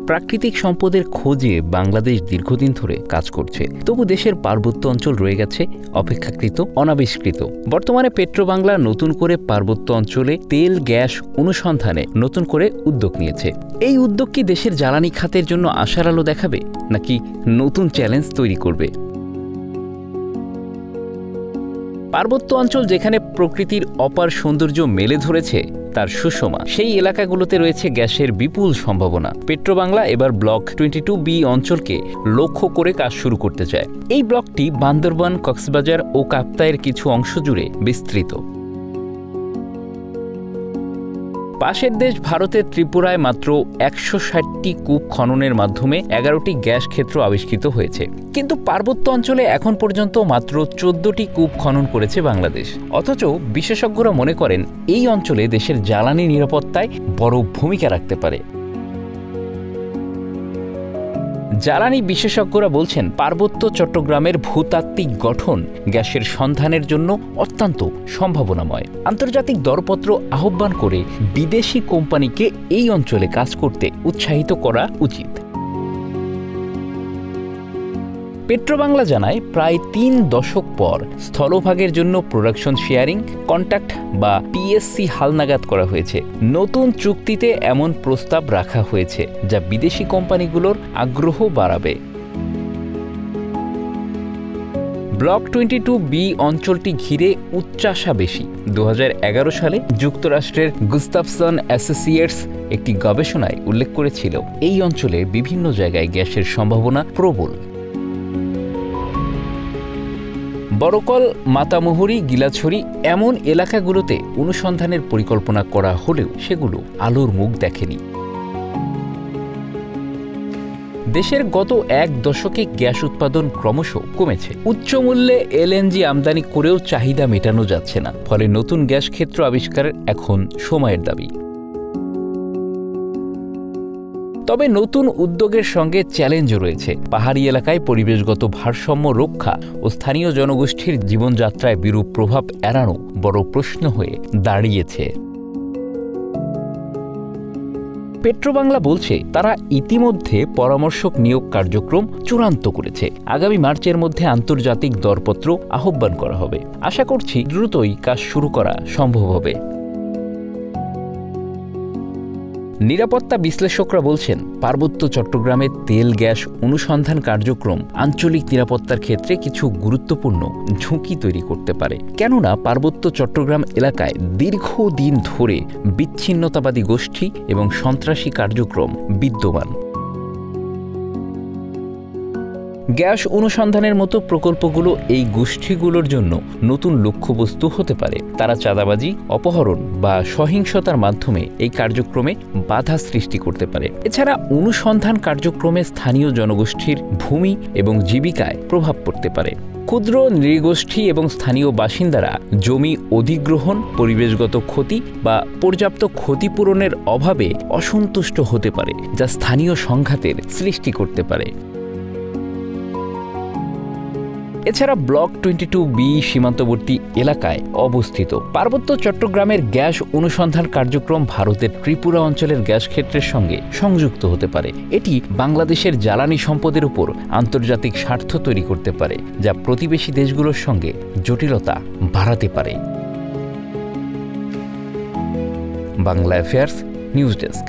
প্রাকৃতিক সম্পদের খোঁজে বাংলাদেশ দীর্ঘদিন ধরে কাজ করছে, তবু দেশের পার্বত্য অঞ্চল রয়ে গেছে অপেক্ষাকৃত, অনাবিষ্কৃত। বর্তমানে পেট্রোবাংলা নতুন করে পার্বত্য অঞ্চলে তেল গ্যাস অনুসন্ধানে নতুন করে উদ্যোগ নিয়েছে। এই উদ্যোগ কি দেশের জ্বালানি খাতের জন্য আশার আলো দেখাবে, নাকি নতুন চ্যালেঞ্জ তৈরি করবে? পার্বত্য অঞ্চল যেখানে প্রকৃতির অপার সৌন্দর্য মেলে ধরেছে তার সুষমা, সেই এলাকাগুলোতে রয়েছে গ্যাসের বিপুল সম্ভাবনা। পেট্রোবাংলা এবার ব্লক 22B অঞ্চলকে লক্ষ্য করে কাজ শুরু করতে চায়। এই ব্লকটি বান্দরবান, কক্সবাজার ও কাপ্তাইয়ের কিছু অংশ জুড়ে বিস্তৃত। পাশের দেশ ভারতের ত্রিপুরায় মাত্র 160টি কূপ খননের মাধ্যমে 11টি গ্যাস ক্ষেত্র আবিষ্কৃত হয়েছে, কিন্তু পার্বত্য অঞ্চলে এখন পর্যন্ত মাত্র 14টি কূপ খনন করেছে বাংলাদেশ। অথচ বিশেষজ্ঞরা মনে করেন এই অঞ্চলে দেশের জ্বালানি নিরাপত্তায় বড় ভূমিকা রাখতে পারে। জ্বালানি বিশেষজ্ঞরা বলছেন, পার্বত্য চট্টগ্রামের ভূতাত্ত্বিক গঠন গ্যাসের সন্ধানের জন্য অত্যন্ত সম্ভাবনাময়। আন্তর্জাতিক দরপত্র আহ্বান করে বিদেশি কোম্পানিকে এই অঞ্চলে কাজ করতে উৎসাহিত করা উচিত। পেট্রোবাংলা জানায়, প্রায় 3 দশক পর স্থলভাগের জন্য প্রোডাকশন শেয়ারিং কন্ট্রাক্ট বা পিএসসি হালনাগাদ করা হয়েছে। নতুন চুক্তিতে এমন প্রস্তাব রাখা হয়েছে যা বিদেশি কোম্পানিগুলোর আগ্রহ বাড়াবে। ব্লক 22B অঞ্চলটি ঘিরে উচ্চাশা বেশি। 2011 সালে যুক্তরাষ্ট্রের গুস্তাভসন অ্যাসোসিয়েটস একটি গবেষণায় উল্লেখ করেছিল, এই অঞ্চলে বিভিন্ন জায়গায় গ্যাসের সম্ভাবনা প্রবল। বড়কল, মাতামুহুরী, গিলাছড়ি এমন এলাকাগুলোতে অনুসন্ধানের পরিকল্পনা করা হলেও সেগুলো আলোর মুখ দেখেনি। দেশের গত 1 দশকে গ্যাস উৎপাদন ক্রমশ কমেছে। উচ্চ মূল্যে এলএনজি আমদানি করেও চাহিদা মেটানো যাচ্ছে না, ফলে নতুন গ্যাস ক্ষেত্র আবিষ্কারের এখন সময়ের দাবি। তবে নতুন উদ্যোগের সঙ্গে চ্যালেঞ্জও রয়েছে। পাহাড়ি এলাকায় পরিবেশগত ভারসাম্য রক্ষা ও স্থানীয় জনগোষ্ঠীর জীবনযাত্রায় বিরূপ প্রভাব এড়ানো বড় প্রশ্ন হয়ে দাঁড়িয়েছে। পেট্রোবাংলা বলছে, তারা ইতিমধ্যে পরামর্শক নিয়োগ কার্যক্রম চূড়ান্ত করেছে। আগামী মার্চের মধ্যে আন্তর্জাতিক দরপত্র আহ্বান করা হবে। আশা করছি দ্রুতই কাজ শুরু করা সম্ভব হবে। নিরাপত্তা বিশ্লেষকরা বলছেন, পার্বত্য চট্টগ্রামে তেল গ্যাস অনুসন্ধান কার্যক্রম আঞ্চলিক নিরাপত্তার ক্ষেত্রে কিছু গুরুত্বপূর্ণ ঝুঁকি তৈরি করতে পারে। কেননা পার্বত্য চট্টগ্রাম এলাকায় দীর্ঘদিন ধরে বিচ্ছিন্নতাবাদী গোষ্ঠী এবং সন্ত্রাসী কার্যক্রম বিদ্যমান। গ্যাস অনুসন্ধানের মতো প্রকল্পগুলো এই গোষ্ঠীগুলোর জন্য নতুন লক্ষ্যবস্তু হতে পারে। তারা চাঁদাবাজি, অপহরণ বা সহিংসতার মাধ্যমে এই কার্যক্রমে বাধা সৃষ্টি করতে পারে। এছাড়া অনুসন্ধান কার্যক্রমে স্থানীয় জনগোষ্ঠীর ভূমি এবং জীবিকায় প্রভাব পড়তে পারে। ক্ষুদ্র নৃগোষ্ঠী এবং স্থানীয় বাসিন্দারা জমি অধিগ্রহণ, পরিবেশগত ক্ষতি বা পর্যাপ্ত ক্ষতিপূরণের অভাবে অসন্তুষ্ট হতে পারে, যা স্থানীয় সংঘাতের সৃষ্টি করতে পারে। এছাড়া ব্লক 22B সীমান্তবর্তী এলাকায় অবস্থিত। পার্বত্য চট্টগ্রামের গ্যাস অনুসন্ধান কার্যক্রম ভারতের ত্রিপুরা অঞ্চলের গ্যাস ক্ষেত্রের সঙ্গে সংযুক্ত হতে পারে। এটি বাংলাদেশের জ্বালানি সম্পদের উপর আন্তর্জাতিক স্বার্থ তৈরি করতে পারে, যা প্রতিবেশী দেশগুলোর সঙ্গে জটিলতা বাড়াতে পারে। Bangla affairs news desk.